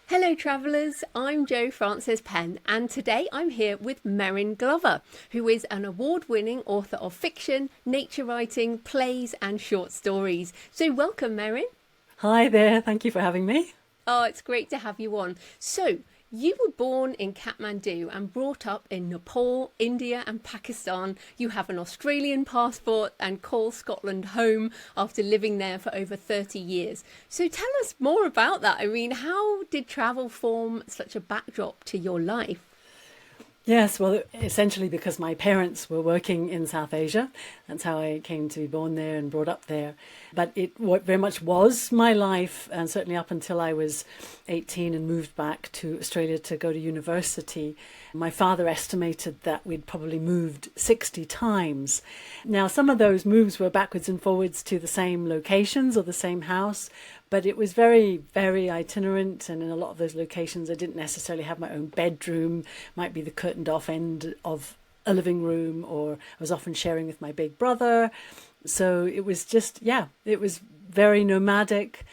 Hello travellers, I'm Jo Frances Penn and today I'm here with Merryn Glover, who is an award-winning author of fiction, nature writing, plays and short stories. So welcome Merryn. Hi there, thank you for having me. Oh, it's great to have you on. So, you were born in Kathmandu and brought up in Nepal, India and Pakistan. You have an Australian passport and call Scotland home after living there for over 30 years. So tell us more about that. I mean, how did travel form such a backdrop to your life? Yes, well, essentially because my parents were working in South Asia. That's how I came to be born there and brought up there. But it very much was my life, and certainly up until I was 18 and moved back to Australia to go to university. My father estimated that we'd probably moved 60 times. Now, some of those moves were backwards and forwards to the same locations or the same house, but it was very, very itinerant, and in a lot of those locations I didn't necessarily have my own bedroom, might be the curtained off end of a living room, or I was often sharing with my big brother. So it was just, it was very nomadic,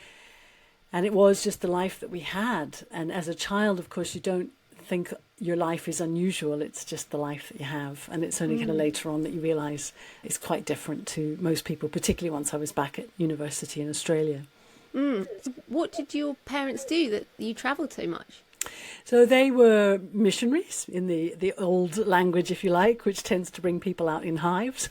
and it was just the life that we had. And as a child, of course, you don't think your life is unusual, it's just the life that you have. And it's only kind of later on that you realise it's quite different to most people, particularly once I was back at university in Australia. What did your parents do that you travelled so much? So they were missionaries in the old language, if you like, which tends to bring people out in hives.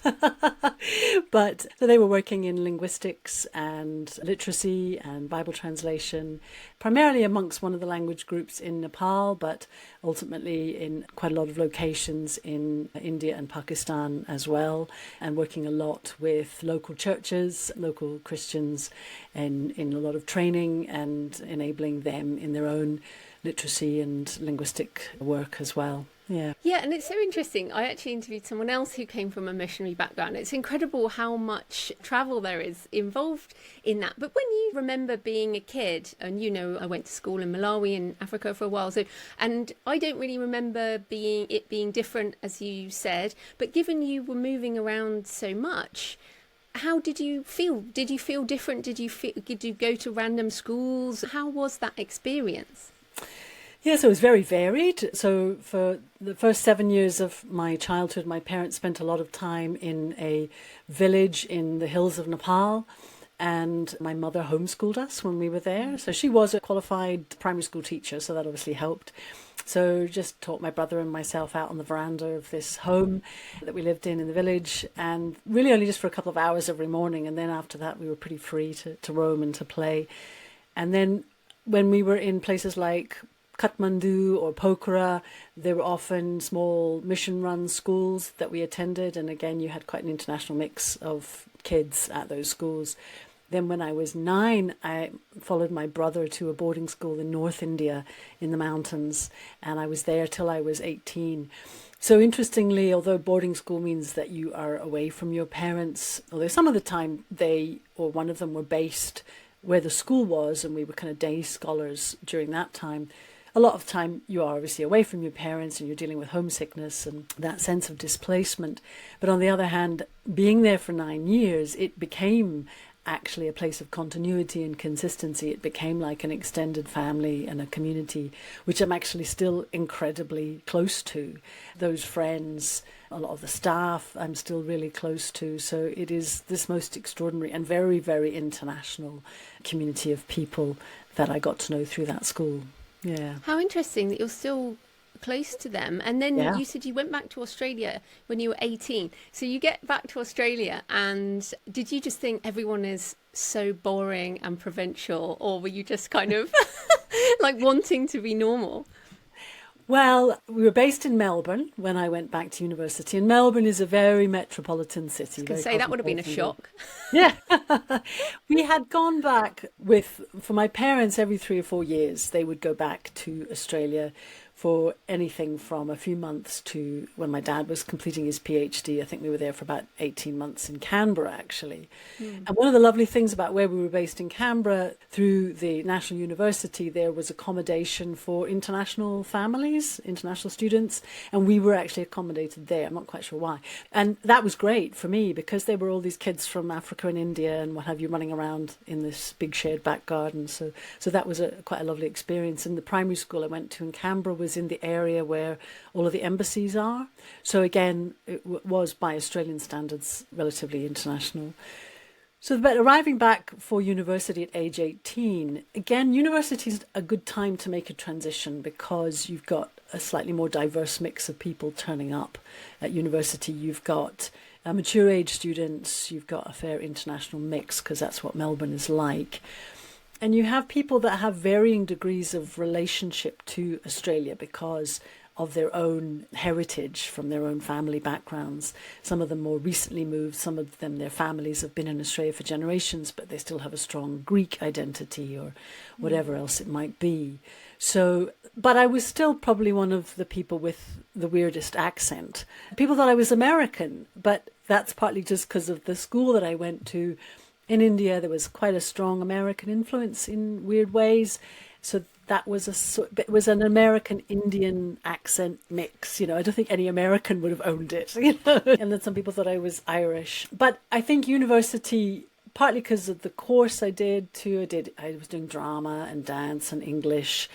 But so they were working in linguistics and literacy and Bible translation, primarily amongst one of the language groups in Nepal, but ultimately in quite a lot of locations in India and Pakistan as well, and working a lot with local churches, local Christians, and in a lot of training and enabling them in their own literacy and linguistic work as well. Yeah, and it's so interesting. I actually interviewed someone else who came from a missionary background. It's incredible how much travel there is involved in that. But when you remember being a kid, and I went to school in Malawi in Africa for a while, and I don't really remember it being different, as you said. But given you were moving around so much, how did you feel? Did you feel different? Did you go to random schools? How was that experience? Yeah, so it was very varied. So for the first 7 years of my childhood, my parents spent a lot of time in a village in the hills of Nepal, and my mother homeschooled us when we were there. So she was a qualified primary school teacher, so that obviously helped. So just taught my brother and myself out on the veranda of this home that we lived in the village, and really only just for a couple of hours every morning. And then after that, we were pretty free to roam and to play. And then when we were in places like Kathmandu or Pokhara, there were often small mission-run schools that we attended, and again you had quite an international mix of kids at those schools. Then when I was 9, I followed my brother to a boarding school in North India in the mountains, and I was there till I was 18. So interestingly, although boarding school means that you are away from your parents, although some of the time they or one of them were based where the school was, and we were kind of day scholars during that time, a lot of time you are obviously away from your parents and you're dealing with homesickness and that sense of displacement. But on the other hand, being there for 9 years, it became actually a place of continuity and consistency. It became like an extended family and a community, which I'm actually still incredibly close to. Those friends, a lot of the staff, I'm still really close to. So it is this most extraordinary and very, very international community of people that I got to know through that school. Yeah. How interesting that you're still close to them. And then you said you went back to Australia when you were 18. So you get back to Australia, and did you just think everyone is so boring and provincial, or were you just kind of like wanting to be normal? Well, we were based in Melbourne when I went back to university, and Melbourne is a very metropolitan city. I was going to say, that would have been a shock. Yeah. We had gone back for my parents, every 3 or 4 years, they would go back to Australia for anything from a few months to when my dad was completing his PhD. I think we were there for about 18 months in Canberra, actually. And one of the lovely things about where we were based in Canberra, through the National University, there was accommodation for international families, international students, and we were actually accommodated there. I'm not quite sure why. And that was great for me because there were all these kids from Africa and India and what have you running around in this big shared back garden. So that was quite a lovely experience. And the primary school I went to in Canberra was in the area where all of the embassies are. So again, it was by Australian standards relatively international. So but arriving back for university at age 18, again, university is a good time to make a transition because you've got a slightly more diverse mix of people turning up at university. You've got mature age students, you've got a fair international mix because that's what Melbourne is like. And you have people that have varying degrees of relationship to Australia because of their own heritage, from their own family backgrounds. Some of them more recently moved, some of them, their families have been in Australia for generations, but they still have a strong Greek identity or whatever else it might be. So, but I was still probably one of the people with the weirdest accent. People thought I was American, but that's partly just because of the school that I went to. In India, there was quite a strong American influence in weird ways. So that was it was an American-Indian accent mix. I don't think any American would have owned it. And then some people thought I was Irish. But I think university, partly because of the course I did too, I was doing drama and dance and English.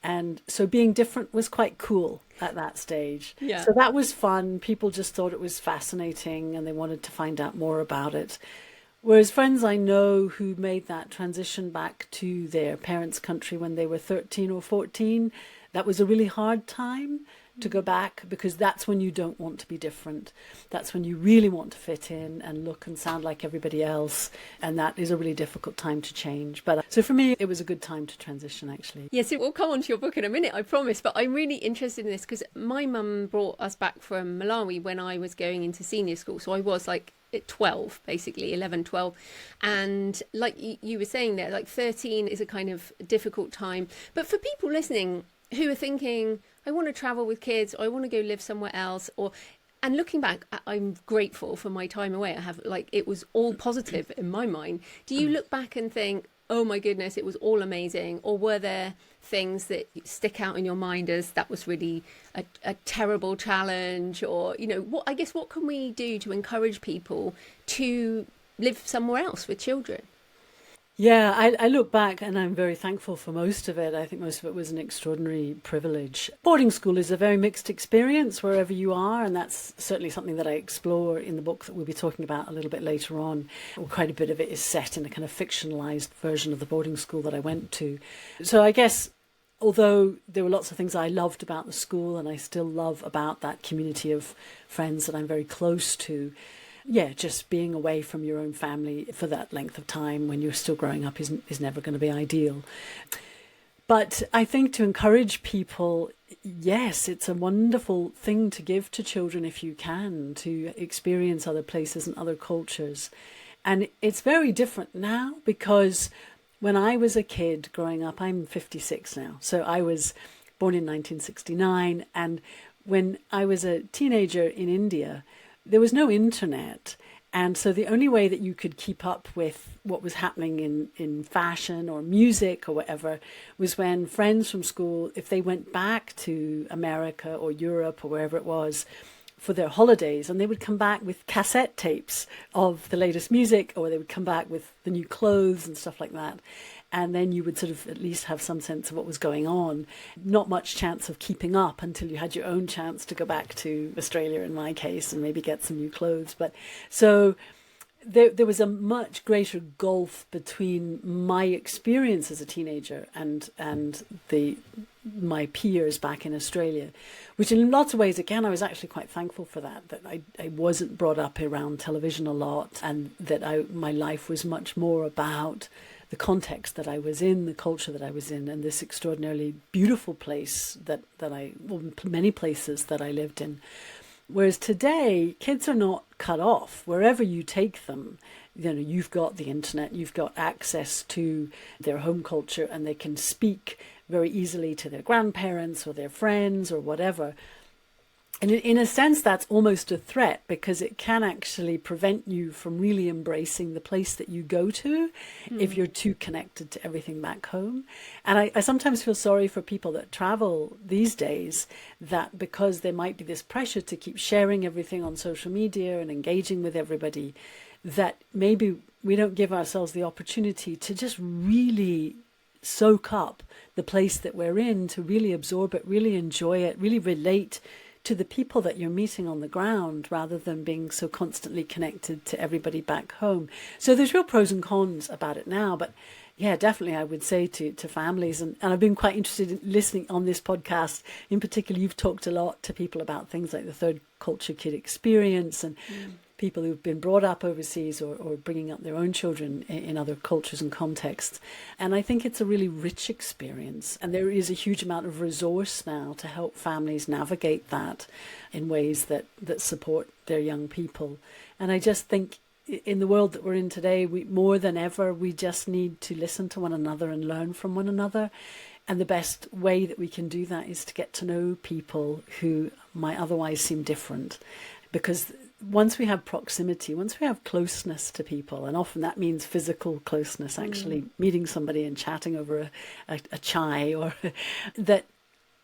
And so being different was quite cool at that stage. Yeah. So that was fun. People just thought it was fascinating and they wanted to find out more about it. Whereas friends I know who made that transition back to their parents' country when they were 13 or 14, that was a really hard time to go back because that's when you don't want to be different. That's when you really want to fit in and look and sound like everybody else. And that is a really difficult time to change. But so for me, it was a good time to transition, actually. Yes, we'll come on to your book in a minute, I promise. But I'm really interested in this because my mum brought us back from Malawi when I was going into senior school. So I was like at 12, basically 11, 12. And like you were saying there, like 13 is a kind of difficult time. But for people listening who are thinking, I want to travel with kids, or I want to go live somewhere else, and looking back, I'm grateful for my time away. It was all positive in my mind. Do you look back and think, oh my goodness, it was all amazing? Or were there things that stick out in your mind as that was really a terrible challenge? Or, what can we do to encourage people to live somewhere else with children? Yeah, I look back and I'm very thankful for most of it. I think most of it was an extraordinary privilege. Boarding school is a very mixed experience wherever you are, and that's certainly something that I explore in the book that we'll be talking about a little bit later on. Quite a bit of it is set in a kind of fictionalized version of the boarding school that I went to. So I guess, although there were lots of things I loved about the school and I still love about that community of friends that I'm very close to, just being away from your own family for that length of time when you're still growing up is never going to be ideal. But I think to encourage people, yes, it's a wonderful thing to give to children if you can, to experience other places and other cultures. And it's very different now because when I was a kid growing up, I'm 56 now, so I was born in 1969, and when I was a teenager in India, there was no internet. And so the only way that you could keep up with what was happening in fashion or music or whatever was when friends from school, if they went back to America or Europe or wherever it was for their holidays, and they would come back with cassette tapes of the latest music, or they would come back with the new clothes and stuff like that. And then you would sort of at least have some sense of what was going on. Not much chance of keeping up until you had your own chance to go back to Australia, in my case, and maybe get some new clothes. But so there was a much greater gulf between my experience as a teenager and my peers back in Australia, which in lots of ways, again, I was actually quite thankful for that I wasn't brought up around television a lot, and that my life was much more about the context that I was in, the culture that I was in, and this extraordinarily beautiful place many places that I lived in. Whereas today, kids are not cut off. Wherever you take them, you've got the internet, you've got access to their home culture, and they can speak very easily to their grandparents or their friends or whatever. And in a sense, that's almost a threat, because it can actually prevent you from really embracing the place that you go to if you're too connected to everything back home. And I sometimes feel sorry for people that travel these days, that because there might be this pressure to keep sharing everything on social media and engaging with everybody, that maybe we don't give ourselves the opportunity to just really soak up the place that we're in, to really absorb it, really enjoy it, really relate to the people that you're meeting on the ground, rather than being so constantly connected to everybody back home. So there's real pros and cons about it now. But yeah, definitely I would say to families, and I've been quite interested in listening on this podcast. In particular, you've talked a lot to people about things like the third culture kid experience, and people who've been brought up overseas or bringing up their own children in other cultures and contexts. And I think it's a really rich experience. And there is a huge amount of resource now to help families navigate that in ways that support their young people. And I just think in the world that we're in today, more than ever, we just need to listen to one another and learn from one another. And the best way that we can do that is to get to know people who might otherwise seem different. Because once we have proximity, once we have closeness to people, and often that means physical closeness, actually meeting somebody and chatting over a chai, or that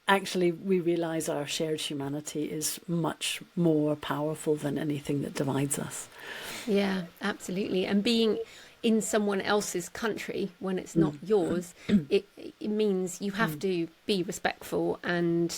actually we realize our shared humanity is much more powerful than anything that divides us. Yeah, absolutely. And being in someone else's country when it's not yours, it means you have to be respectful and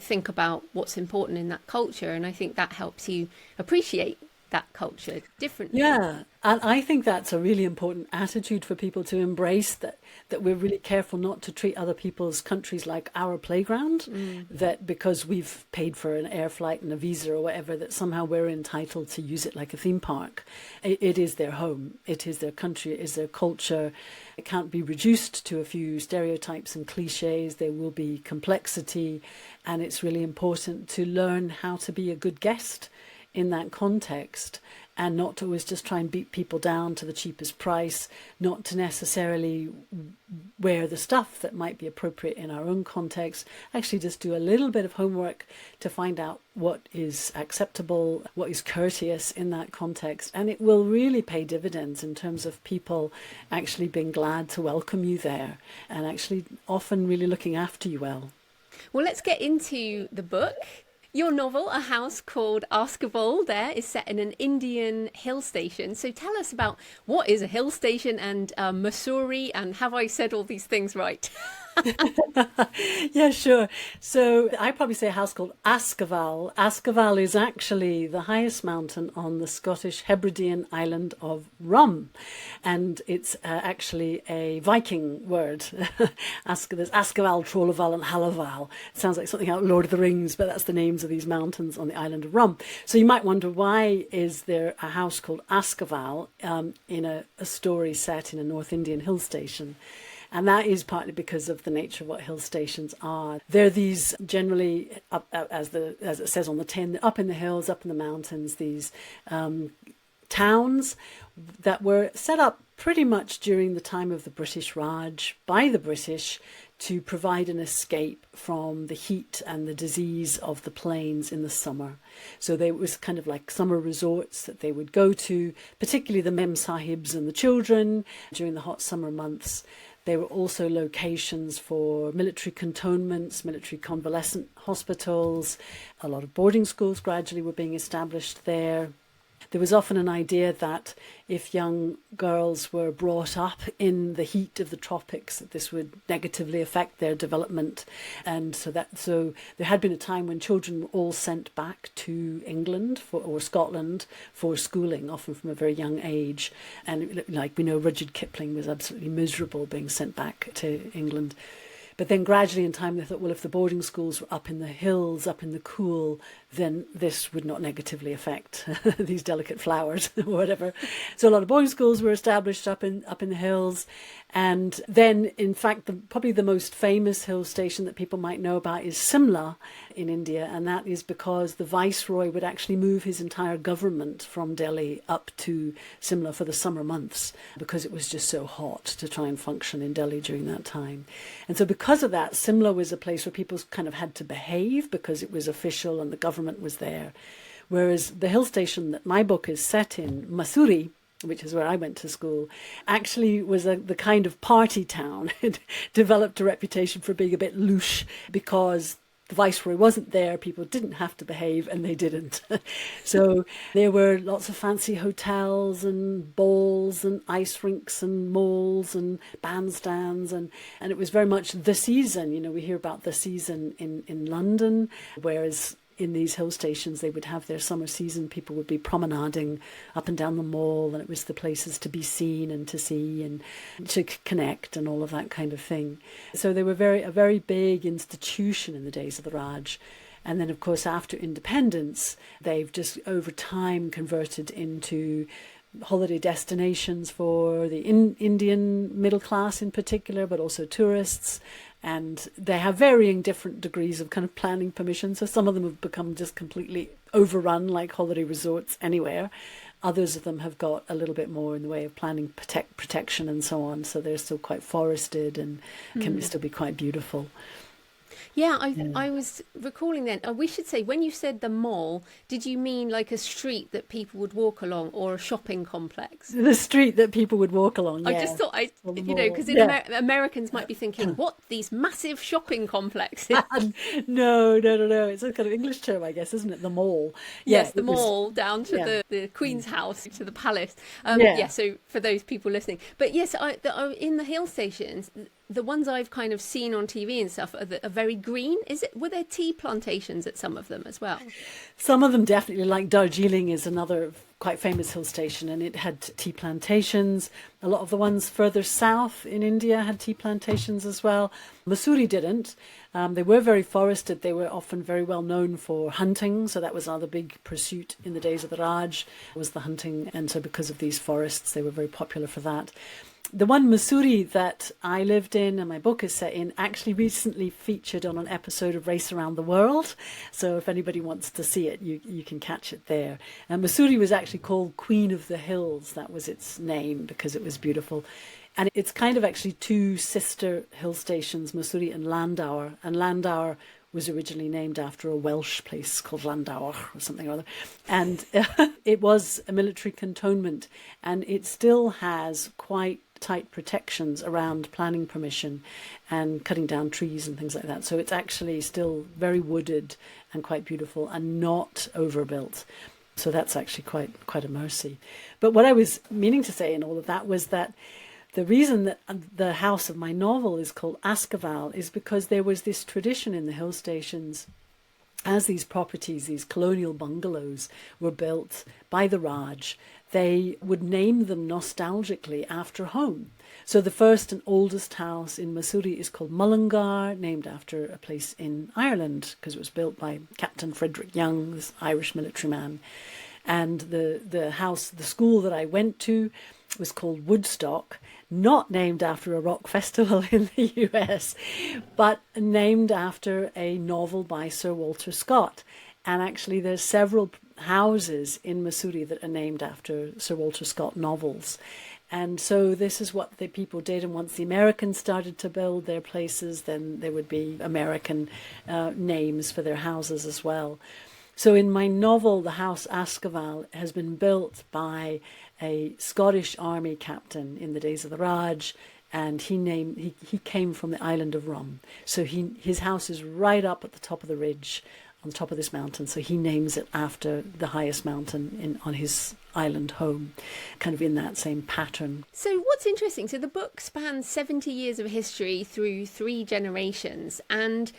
think about what's important in that culture. And I think that helps you appreciate that culture differently. Yeah, and I think that's a really important attitude for people to embrace, that we're really careful not to treat other people's countries like our playground, that because we've paid for an air flight and a visa or whatever, that somehow we're entitled to use it like a theme park. It is their home, it is their country, it is their culture. It can't be reduced to a few stereotypes and cliches. There will be complexity, and it's really important to learn how to be a good guest in that context, and not to always just try and beat people down to the cheapest price, not to necessarily wear the stuff that might be appropriate in our own context. Actually just do a little bit of homework to find out what is acceptable, what is courteous in that context, and it will really pay dividends in terms of people actually being glad to welcome you there, and actually often really looking after you well. Well, let's get into the book. Your novel, A House Called Askival, there is set in an Indian hill station. So tell us about what is a hill station, and Mussoorie, and have I said all these things right? Yeah, sure. So I probably say a house called Askival. Askival is actually the highest mountain on the Scottish Hebridean island of Rum. And it's actually a Viking word. There's Askival, Trolloval and Halaval. It sounds like something out of Lord of the Rings, but that's the names of these mountains on the island of Rum. So you might wonder, why is there a house called Askival in a story set in a North Indian hill station? And that is partly because of the nature of what hill stations are. They're these generally, up, as it says on the tin, up in the hills, up in the mountains, these towns that were set up pretty much during the time of the British Raj by the British to provide an escape from the heat and the disease of the plains in the summer. So it was kind of like summer resorts that they would go to, particularly the Mem Sahibs and the children during the hot summer months. They were also locations for military cantonments, military convalescent hospitals. A lot of boarding schools gradually were being established there. There was often an idea that if young girls were brought up in the heat of the tropics, that this would negatively affect their development. And so there had been a time when children were all sent back to England or Scotland for schooling, often from a very young age. And like we know, Rudyard Kipling was absolutely miserable being sent back to England. But then gradually in time, they thought, well, if the boarding schools were up in the hills, up in the cool, then this would not negatively affect these delicate flowers or whatever. So a lot of boarding schools were established up in the hills. And then, in fact, probably the most famous hill station that people might know about is Simla in India. And that is because the viceroy would actually move his entire government from Delhi up to Simla for the summer months because it was just so hot to try and function in Delhi during that time. And so because of that, Simla was a place where people kind of had to behave because it was official and the government was there. Whereas the hill station that my book is set in, Mussoorie, which is where I went to school, actually was the kind of party town. It developed a reputation for being a bit louche because the viceroy wasn't there, people didn't have to behave, and they didn't. So there were lots of fancy hotels and balls and ice rinks and malls and bandstands, and it was very much the season. You know, we hear about the season in London, whereas in these hill stations, they would have their summer season. People would be promenading up and down the mall, and it was the places to be seen and to see and to connect and all of that kind of thing. So they were a very big institution in the days of the Raj. And then, of course, after independence, they've just over time converted into holiday destinations for the Indian middle class in particular, but also tourists. And they have varying different degrees of kind of planning permission. So some of them have become just completely overrun, like holiday resorts anywhere. Others of them have got a little bit more in the way of planning protection and so on. So they're still quite forested and can still be quite beautiful. Yeah, I was recalling then, we should say, when you said the mall, did you mean like a street that people would walk along or a shopping complex? The street that people would walk along, yeah. I just thought, because Americans might be thinking, what, these massive shopping complexes? No. It's a kind of English term, I guess, isn't it? The mall. Yes, the mall down to the Queen's house, to the palace. So for those people listening. But yes, in the hill stations, the ones I've kind of seen on TV and stuff are very green. Were there tea plantations at some of them as well? Some of them definitely, like Darjeeling is another quite famous hill station, and it had tea plantations. A lot of the ones further south in India had tea plantations as well. Mussoorie didn't. They were very forested. They were often very well known for hunting, so that was another big pursuit in the days of the Raj, was the hunting. And so because of these forests, they were very popular for that. The one Mussoorie that I lived in and my book is set in actually recently featured on an episode of Race Around the World. So if anybody wants to see it, you can catch it there. And Mussoorie was actually called Queen of the Hills. That was its name because it was beautiful. And it's kind of actually two sister hill stations, Mussoorie and Landauer. And Landauer was originally named after a Welsh place called Landauer or something or other. And it was a military cantonment, and it still has quite tight protections around planning permission and cutting down trees and things like that. So it's actually still very wooded and quite beautiful and not overbuilt. So that's actually quite a mercy. But what I was meaning to say in all of that was that the reason that the house of my novel is called Askival is because there was this tradition in the hill stations. As these properties, these colonial bungalows, were built by the Raj, they would name them nostalgically after home. So the first and oldest house in Mussoorie is called Mullingar, named after a place in Ireland, because it was built by Captain Frederick Young, this Irish military man. And the school that I went to was called Woodstock, not named after a rock festival in the US, but named after a novel by Sir Walter Scott. And actually there's several houses in Mussoorie that are named after Sir Walter Scott novels. And so this is what the people did. And once the Americans started to build their places, then there would be American names for their houses as well. So in my novel, the House Askival has been built by a Scottish army captain in the days of the Raj, and he came from the island of Rum. So his house is right up at the top of the ridge, on the top of this mountain. So he names it after the highest mountain on his island home, kind of in that same pattern. So what's interesting, so the book spans 70 years of history through 3 generations. And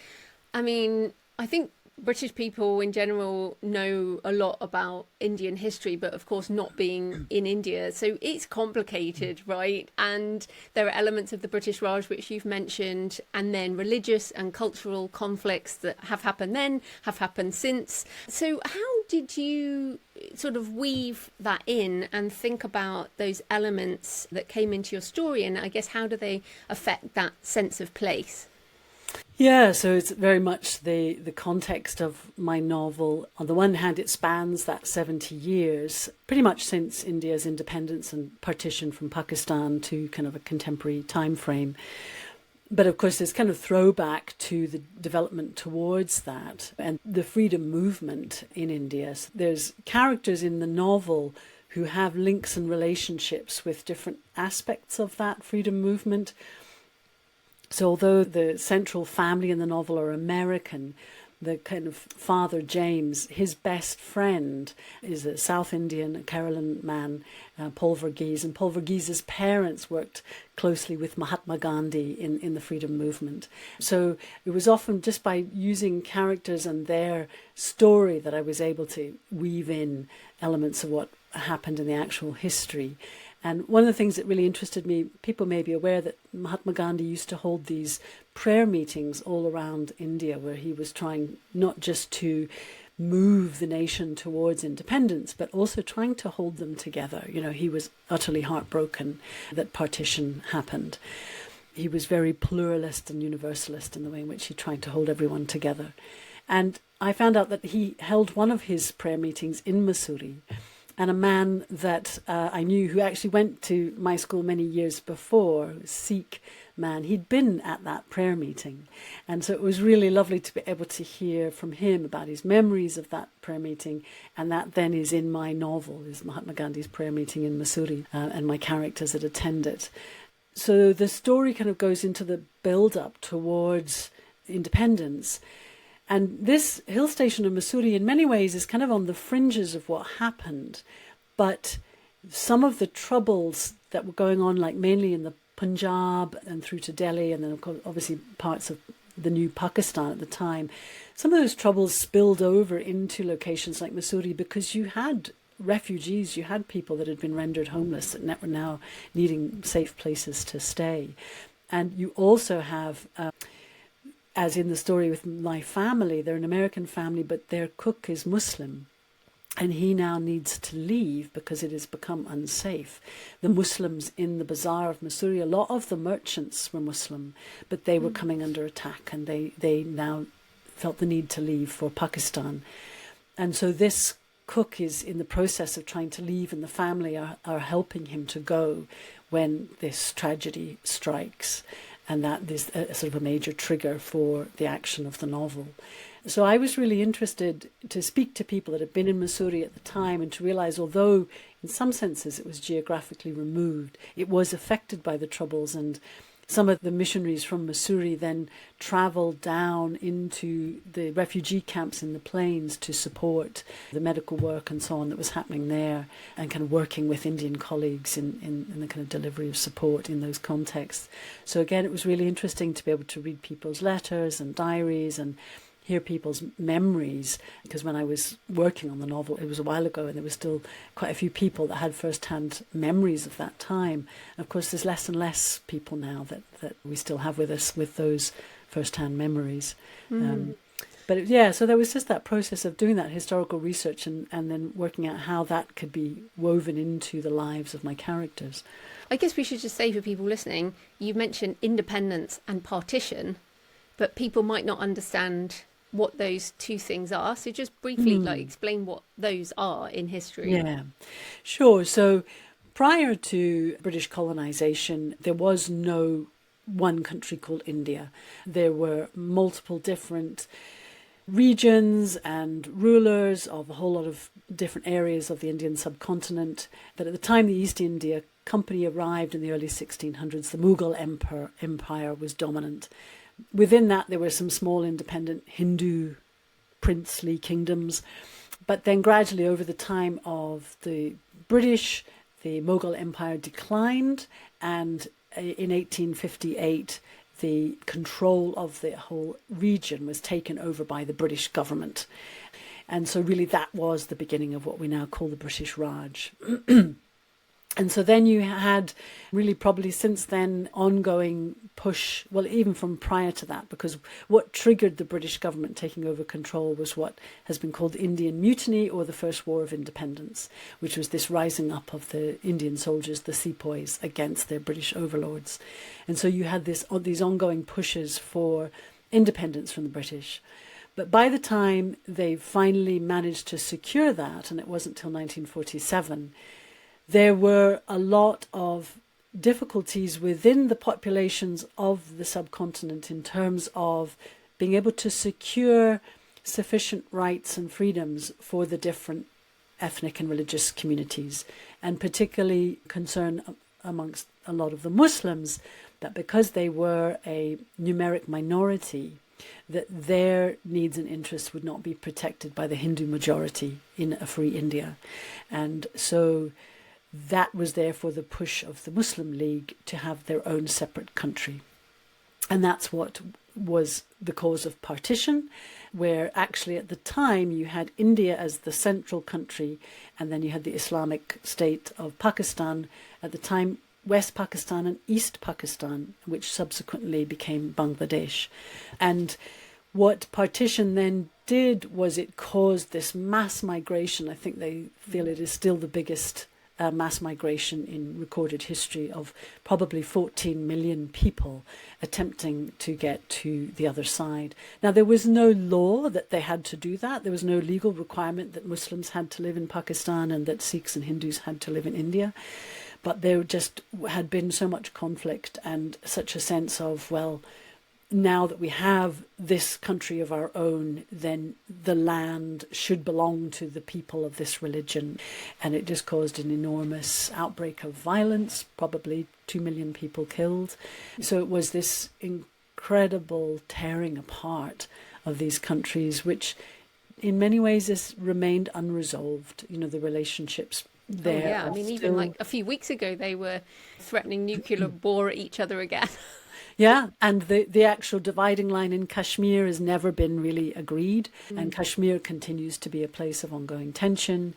I mean, I think British people in general know a lot about Indian history, but of course not being in India. So it's complicated, right? And there are elements of the British Raj, which you've mentioned, and then religious and cultural conflicts that have happened then, have happened since. So how did you sort of weave that in and think about those elements that came into your story? And I guess, how do they affect that sense of place? Yeah, so it's very much the context of my novel. On the one hand, it spans that 70 years, pretty much since India's independence and partition from Pakistan to kind of a contemporary time frame. But of course, there's kind of throwback to the development towards that and the freedom movement in India. So there's characters in the novel who have links and relationships with different aspects of that freedom movement. So although the central family in the novel are American, the kind of Father James, his best friend is a South Indian, a Kerala man, Paul Verghese. And Paul Verghese's parents worked closely with Mahatma Gandhi in the freedom movement. So it was often just by using characters and their story that I was able to weave in elements of what happened in the actual history. And one of the things that really interested me, people may be aware that Mahatma Gandhi used to hold these prayer meetings all around India where he was trying not just to move the nation towards independence, but also trying to hold them together. You know, he was utterly heartbroken that partition happened. He was very pluralist and universalist in the way in which he tried to hold everyone together. And I found out that he held one of his prayer meetings in Mussoorie. And a man that I knew who actually went to my school many years before, a Sikh man, he'd been at that prayer meeting. And so it was really lovely to be able to hear from him about his memories of that prayer meeting. And that then is in my novel, is Mahatma Gandhi's prayer meeting in Mussoorie and my characters that attend it. So the story kind of goes into the build-up towards independence. And this hill station of Mussoorie in many ways is kind of on the fringes of what happened. But some of the troubles that were going on, like mainly in the Punjab and through to Delhi, and then of course, obviously parts of the new Pakistan at the time, some of those troubles spilled over into locations like Mussoorie because you had refugees, you had people that had been rendered homeless that were now needing safe places to stay. And you also have... as in the story with my family, they're an American family, but their cook is Muslim. And he now needs to leave because it has become unsafe. The Muslims in the bazaar of Mussoorie, a lot of the merchants were Muslim, but they were coming under attack and they now felt the need to leave for Pakistan. And so this cook is in the process of trying to leave, and the family are helping him to go when this tragedy strikes. And that is a sort of a major trigger for the action of the novel. So I was really interested to speak to people that had been in Mussoorie at the time and to realise, although in some senses it was geographically removed, it was affected by the Troubles, and some of the missionaries from Mussoorie then travelled down into the refugee camps in the plains to support the medical work and so on that was happening there, and kind of working with Indian colleagues in the kind of delivery of support in those contexts. So again, it was really interesting to be able to read people's letters and diaries and hear people's memories, because when I was working on the novel, it was a while ago, and there was still quite a few people that had first-hand memories of that time. And of course, there's less and less people now that we still have with us with those first-hand memories. So there was just that process of doing that historical research and then working out how that could be woven into the lives of my characters. I guess we should just say for people listening, you mentioned independence and partition, but people might not understand what those two things are. So just briefly explain what those are in history. Yeah, sure. So prior to British colonisation, there was no one country called India. There were multiple different regions and rulers of a whole lot of different areas of the Indian subcontinent. But at the time the East India Company arrived in the early 1600s, the Mughal Empire was dominant. Within that, there were some small independent Hindu princely kingdoms. But then gradually over the time of the British, the Mughal Empire declined. And in 1858, the control of the whole region was taken over by the British government. And so really that was the beginning of what we now call the British Raj. And so then you had really probably since then ongoing push, well, even from prior to that, because what triggered the British government taking over control was what has been called the Indian Mutiny, or the First War of Independence, which was this rising up of the Indian soldiers, the sepoys, against their British overlords. And so you had these ongoing pushes for independence from the British. But by the time they finally managed to secure that, and it wasn't till 1947, there were a lot of difficulties within the populations of the subcontinent in terms of being able to secure sufficient rights and freedoms for the different ethnic and religious communities, and particularly concern amongst a lot of the Muslims that because they were a numeric minority, that their needs and interests would not be protected by the Hindu majority in a free India. And so that was therefore the push of the Muslim League to have their own separate country. And that's what was the cause of partition, where actually at the time you had India as the central country, and then you had the Islamic State of Pakistan, at the time West Pakistan and East Pakistan, which subsequently became Bangladesh. And what partition then did was it caused this mass migration. I think they feel it is still the biggest mass migration in recorded history of probably 14 million people attempting to get to the other side. Now, there was no law that they had to do that. There was no legal requirement that Muslims had to live in Pakistan and that Sikhs and Hindus had to live in India. But there just had been so much conflict and such a sense of, well, now that we have this country of our own, then the land should belong to the people of this religion. And it just caused an enormous outbreak of violence, probably 2 million people killed. So it was this incredible tearing apart of these countries, which in many ways has remained unresolved. You know, the relationships there. Oh, yeah, I mean, even like a few weeks ago, they were threatening nuclear war at each other again. Yeah, and the actual dividing line in Kashmir has never been really agreed, and Kashmir continues to be a place of ongoing tension.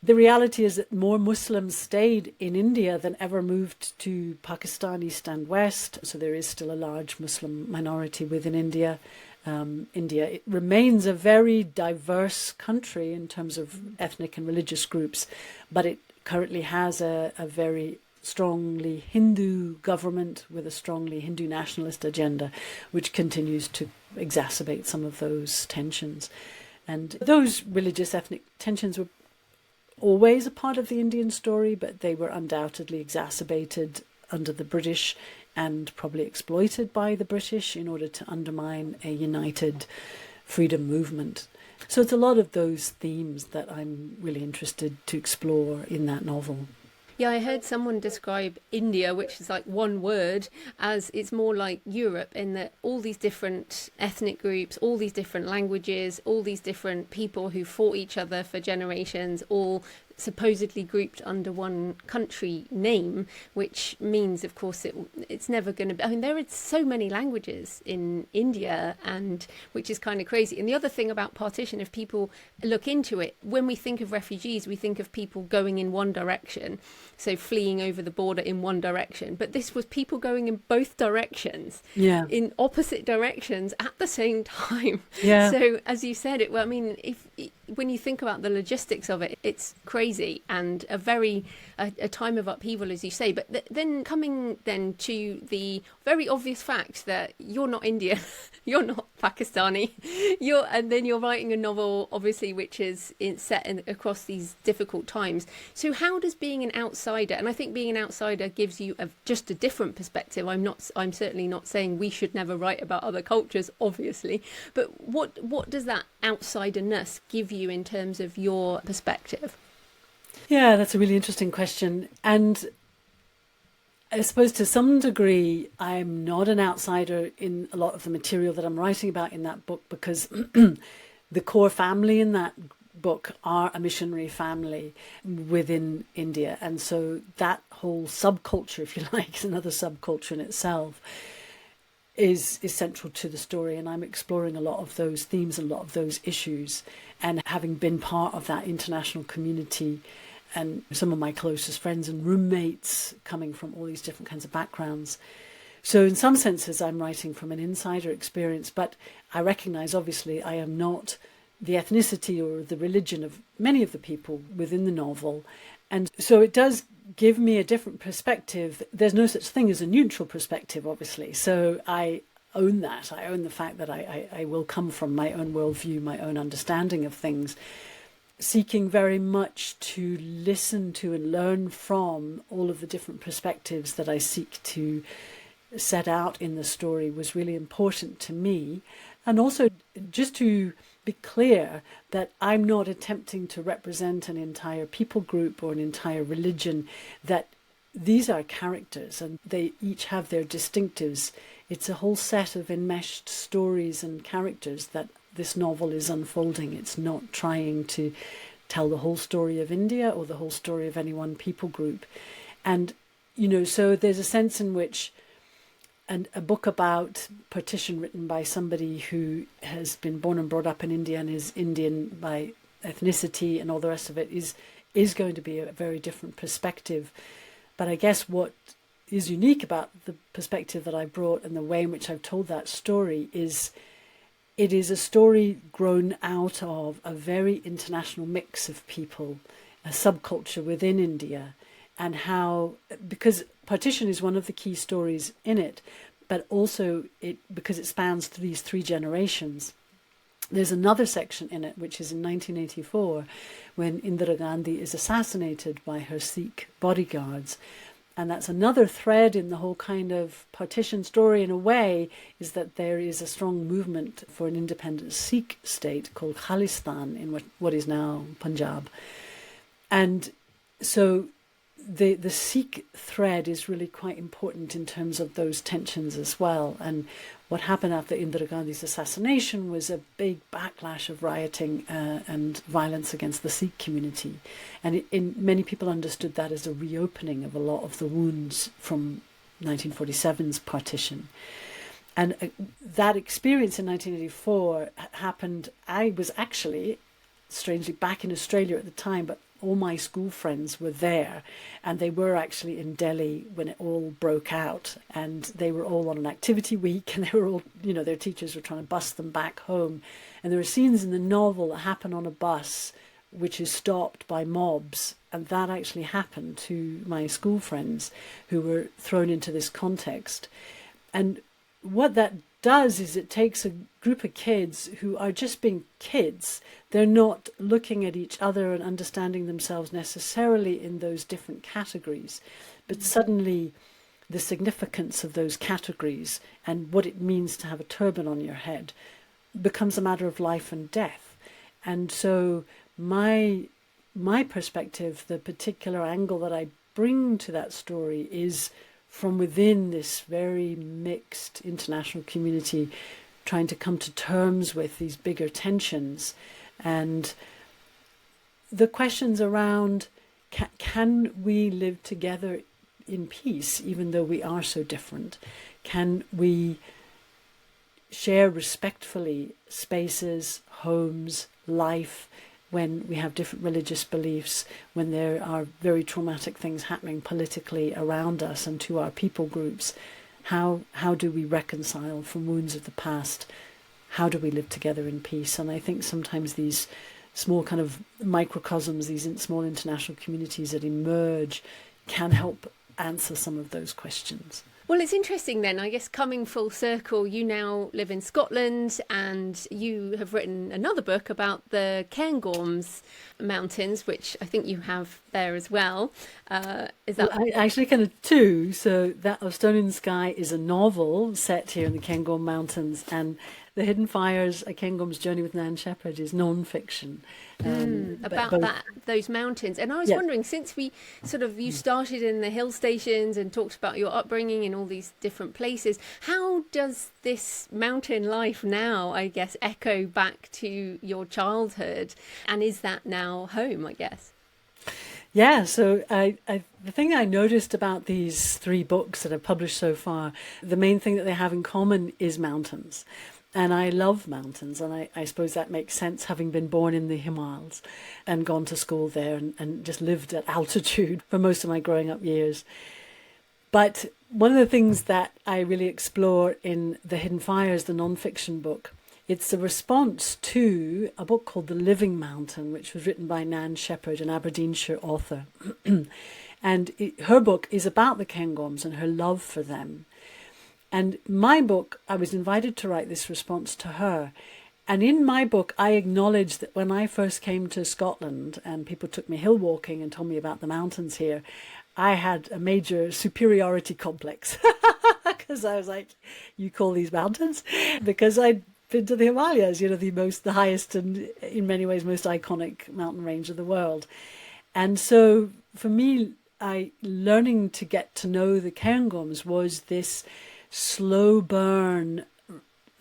The reality is that more Muslims stayed in India than ever moved to Pakistan, east and west, so there is still a large Muslim minority within India. It remains a very diverse country in terms of ethnic and religious groups, but it currently has a very strongly Hindu government with a strongly Hindu nationalist agenda, which continues to exacerbate some of those tensions. And those religious ethnic tensions were always a part of the Indian story, but they were undoubtedly exacerbated under the British and probably exploited by the British in order to undermine a united freedom movement. So it's a lot of those themes that I'm really interested to explore in that novel. Yeah, I heard someone describe India, which is like one word, as it's more like Europe in that all these different ethnic groups, all these different languages, all these different people who fought each other for generations, all supposedly grouped under one country name, which means, of course, it's never going to be... I mean, there are so many languages in India, and which is kind of crazy. And the other thing about partition, if people look into it, when we think of refugees, we think of people going in one direction, so fleeing over the border in one direction. But this was people going in both directions, in opposite directions at the same time. Yeah. So, as you said, when you think about the logistics of it, it's crazy and a time of upheaval, as you say. But then coming then to the very obvious fact that you're not Indian, you're not Pakistani, and then you're writing a novel, obviously, which is set across these difficult times. So how does being an outsider, and I think being an outsider gives you just a different perspective. I'm certainly not saying we should never write about other cultures, obviously, but what does that outsiderness give you in terms of your perspective? Yeah, that's a really interesting question. And I suppose to some degree, I'm not an outsider in a lot of the material that I'm writing about in that book, because the core family in that book are a missionary family within India. And so that whole subculture, if you like, is another subculture in itself. is central to the story, and I'm exploring a lot of those themes and a lot of those issues. And having been part of that international community, and some of my closest friends and roommates coming from all these different kinds of backgrounds. So in some senses, I'm writing from an insider experience, but I recognize, obviously, I am not the ethnicity or the religion of many of the people within the novel. And so it does give me a different perspective. There's no such thing as a neutral perspective, obviously. So I own that. I own the fact that I will come from my own worldview, my own understanding of things, seeking very much to listen to and learn from all of the different perspectives that I seek to set out in the story was really important to me. And also just to be clear that I'm not attempting to represent an entire people group or an entire religion, that these are characters and they each have their distinctives. It's a whole set of enmeshed stories and characters that this novel is unfolding. It's not trying to tell the whole story of India or the whole story of any one people group. And, so there's a sense in which a book about partition written by somebody who has been born and brought up in India and is Indian by ethnicity and all the rest of it is going to be a very different perspective. But I guess what is unique about the perspective that I brought and the way in which I've told that story is it is a story grown out of a very international mix of people, a subculture within India, and how, because partition is one of the key stories in it, but also because it spans these three generations. There's another section in it, which is in 1984, when Indira Gandhi is assassinated by her Sikh bodyguards. And that's another thread in the whole kind of partition story, in a way, is that there is a strong movement for an independent Sikh state called Khalistan in what is now Punjab. And so the Sikh thread is really quite important in terms of those tensions as well. And what happened after Indira Gandhi's assassination was a big backlash of rioting and violence against the Sikh community. And many people understood that as a reopening of a lot of the wounds from 1947's partition. And that experience in 1984 happened. I was actually, strangely, back in Australia at the time, but all my school friends were there, and they were actually in Delhi when it all broke out, and they were all on an activity week, and they were all, their teachers were trying to bus them back home. And there are scenes in the novel that happen on a bus which is stopped by mobs, and that actually happened to my school friends who were thrown into this context. And what that does is it takes a group of kids who are just being kids. They're not looking at each other and understanding themselves necessarily in those different categories, but suddenly the significance of those categories and what it means to have a turban on your head becomes a matter of life and death. And so my perspective, the particular angle that I bring to that story, is from within this very mixed international community, trying to come to terms with these bigger tensions and the questions around can we live together in peace even though we are so different? Can we share respectfully spaces, homes, life, when we have different religious beliefs, when there are very traumatic things happening politically around us and to our people groups? How do we reconcile from wounds of the past? How do we live together in peace? And I think sometimes these small kind of microcosms, these small international communities that emerge can help answer some of those questions. Well, it's interesting then, I guess, coming full circle, you now live in Scotland and you have written another book about the Cairngorms Mountains, which I think you have there as well. Is that... Well, actually kind of two. So that of Stone in the Sky is a novel set here in the Cairngorm Mountains, and The Hidden Fires, A Cairngorm's Journey with Nan Shepherd is non-fiction. About those mountains. And I was wondering, since you started in the hill stations and talked about your upbringing in all these different places, how does this mountain life now, I guess, echo back to your childhood? And is that now home, I guess? Yeah, so the thing I noticed about these three books that I've published so far, the main thing that they have in common is mountains. And I love mountains, and I suppose that makes sense, having been born in the Himalayas and gone to school there and just lived at altitude for most of my growing up years. But one of the things that I really explore in The Hidden Fires, the non-fiction book, it's a response to a book called The Living Mountain, which was written by Nan Shepherd, an Aberdeenshire author. And her book is about the Cairngorms and her love for them. And my book, I was invited to write this response to her. And in my book, I acknowledge that when I first came to Scotland and people took me hill walking and told me about the mountains here, I had a major superiority complex. Because I was like, you call these mountains? Because I'd been to the Himalayas, the highest and in many ways most iconic mountain range of the world. And so for me, learning to get to know the Cairngorms was this slow burn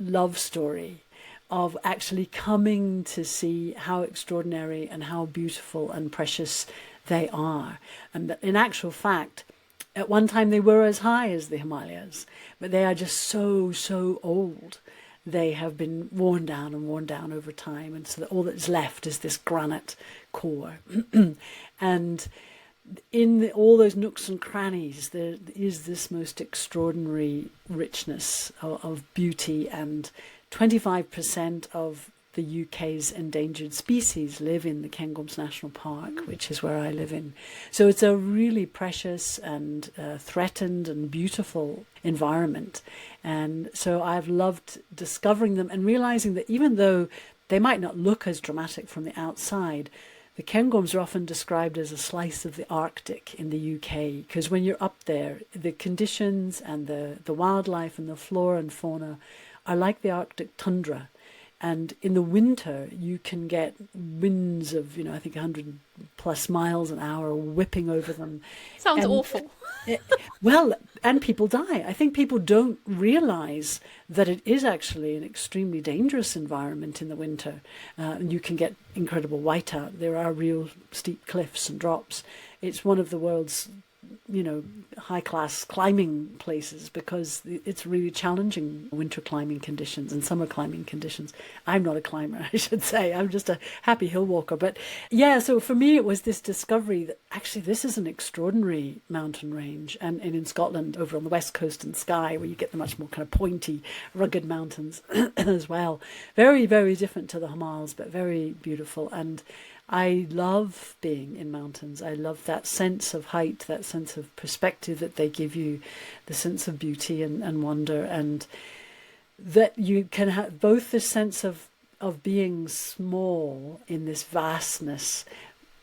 love story of actually coming to see how extraordinary and how beautiful and precious they are. And in actual fact, at one time they were as high as the Himalayas, but they are just so, so old. They have been worn down and worn down over time, and so that all that's left is this granite core. And in all those nooks and crannies, there is this most extraordinary richness of beauty, and 25% of the UK's endangered species live in the Cairngorms National Park, which is where I live in. So it's a really precious and threatened and beautiful environment. And so I've loved discovering them and realizing that even though they might not look as dramatic from the outside, the Cairngorms are often described as a slice of the Arctic in the UK, because when you're up there, the conditions and the wildlife and the flora and fauna are like the Arctic tundra. And in the winter, you can get winds of, I think 100 plus miles an hour whipping over them. Sounds awful. Well, and people die. I think people don't realize that it is actually an extremely dangerous environment in the winter. And you can get incredible whiteout. There are real steep cliffs and drops. It's one of the world's high-class climbing places because it's really challenging winter climbing conditions and summer climbing conditions. I'm not a climber, I should say. I'm just a happy hill walker. But yeah, so for me, it was this discovery that actually this is an extraordinary mountain range. And in Scotland, over on the west coast and Skye, where you get the much more kind of pointy, rugged mountains as well. Very, very different to the Himalayas, but very beautiful. And I love being in mountains. I love that sense of height, that sense of perspective that they give you, the sense of beauty and wonder, and that you can have both the sense of being small in this vastness,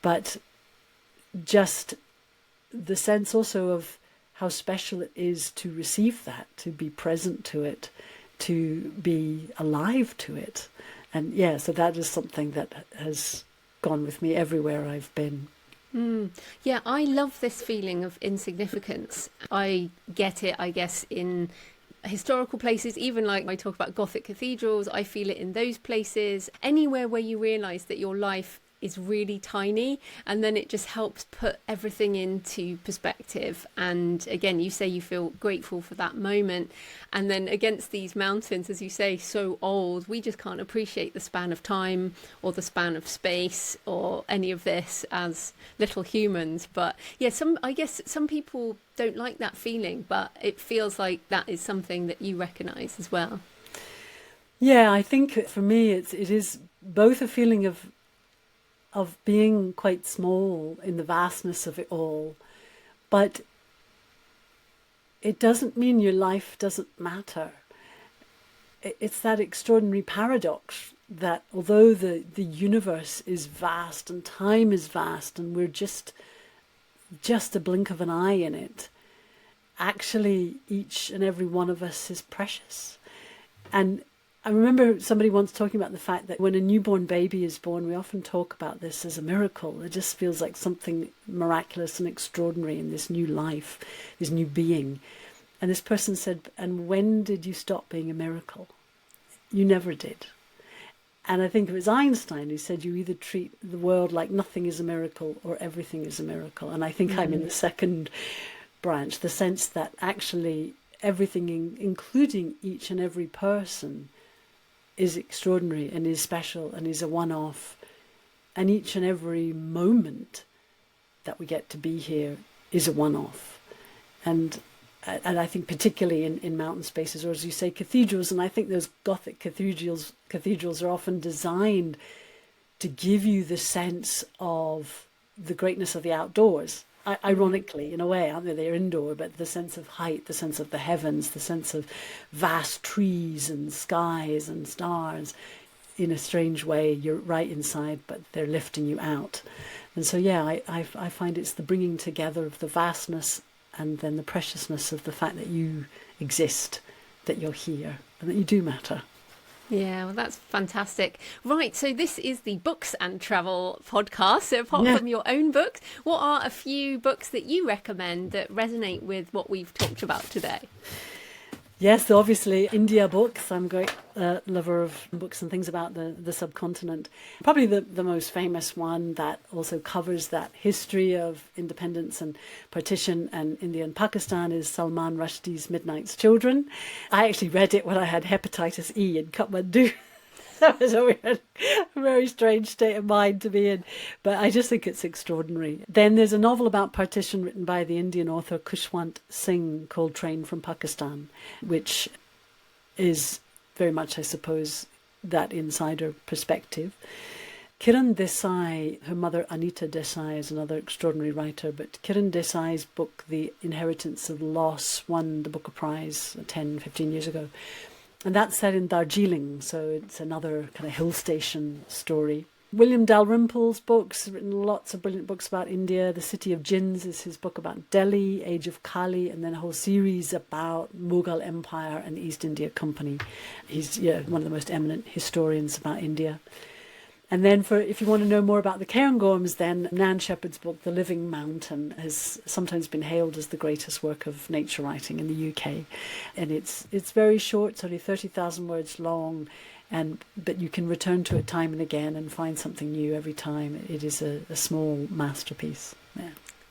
but just the sense also of how special it is to receive that, to be present to it, to be alive to it. And yeah, so that is something that has gone with me everywhere I've been. Yeah, I love this feeling of insignificance. I get it, I guess, in historical places, even like I talk about Gothic cathedrals, I feel it in those places. Anywhere where you realise that your life is really tiny, and then it just helps put everything into perspective. And again, you say you feel grateful for that moment, and then against these mountains, as you say, so old, we just can't appreciate the span of time or the span of space or any of this as little humans. But yeah, I guess some people don't like that feeling, but it feels like that is something that you recognise as well. Yeah, I think for me it is both a feeling of being quite small in the vastness of it all, but it doesn't mean your life doesn't matter. It's that extraordinary paradox that although the universe is vast and time is vast and we're just a blink of an eye in it, actually each and every one of us is precious. And I remember somebody once talking about the fact that when a newborn baby is born, we often talk about this as a miracle. It just feels like something miraculous and extraordinary in this new life, this new being. And this person said, and when did you stop being a miracle? You never did. And I think it was Einstein who said you either treat the world like nothing is a miracle or everything is a miracle. And I think I'm in the second branch, the sense that actually everything, including each and every person, is extraordinary and is special and is a one-off. And each and every moment that we get to be here is a one-off. And I think particularly in mountain spaces, or as you say, cathedrals, and I think those Gothic cathedrals are often designed to give you the sense of the greatness of the outdoors. Ironically, in a way, aren't they? They're indoor, but the sense of height, the sense of the heavens, the sense of vast trees and skies and stars. In a strange way, you're right inside, but they're lifting you out. And so, yeah, I find it's the bringing together of the vastness and then the preciousness of the fact that you exist, that you're here, and that you do matter. Yeah, well, that's fantastic. Right, so this is the Books and Travel podcast. So apart from your own books, what are a few books that you recommend that resonate with what we've talked about today? Yes, obviously India books. I'm a great lover of books and things about the subcontinent. Probably the most famous one that also covers that history of independence and partition and India and Pakistan is Salman Rushdie's Midnight's Children. I actually read it when I had hepatitis E in Kathmandu. That was a very strange state of mind to be in, but I just think it's extraordinary. Then there's a novel about partition written by the Indian author Khushwant Singh called Train from Pakistan, which is very much, I suppose, that insider perspective. Kiran Desai, her mother Anita Desai is another extraordinary writer, but Kiran Desai's book, The Inheritance of Loss, won the Booker Prize 10, 15 years ago. And that's set in Darjeeling, so it's another kind of hill station story. William Dalrymple's books, written lots of brilliant books about India. The City of Jinns is his book about Delhi, Age of Kali, and then a whole series about Mughal Empire and the East India Company. He's one of the most eminent historians about India. And then if you want to know more about the Cairngorms, then Nan Shepherd's book, The Living Mountain, has sometimes been hailed as the greatest work of nature writing in the UK. And it's very short, it's only 30,000 words long, but you can return to it time and again and find something new every time. It is a small masterpiece. Yeah.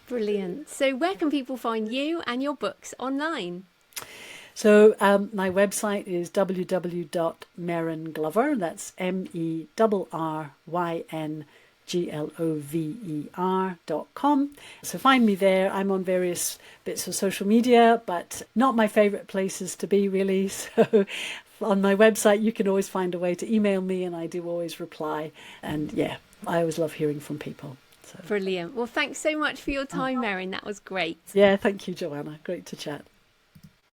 Brilliant. So where can people find you and your books online? So my website is www.merrynglover, that's MERRYNGLOVER.com. So find me there. I'm on various bits of social media, but not my favourite places to be, really. So on my website, you can always find a way to email me, and I do always reply. And yeah, I always love hearing from people. So. Brilliant. Well, thanks so much for your time, Merryn. That was great. Yeah, thank you, Joanna. Great to chat.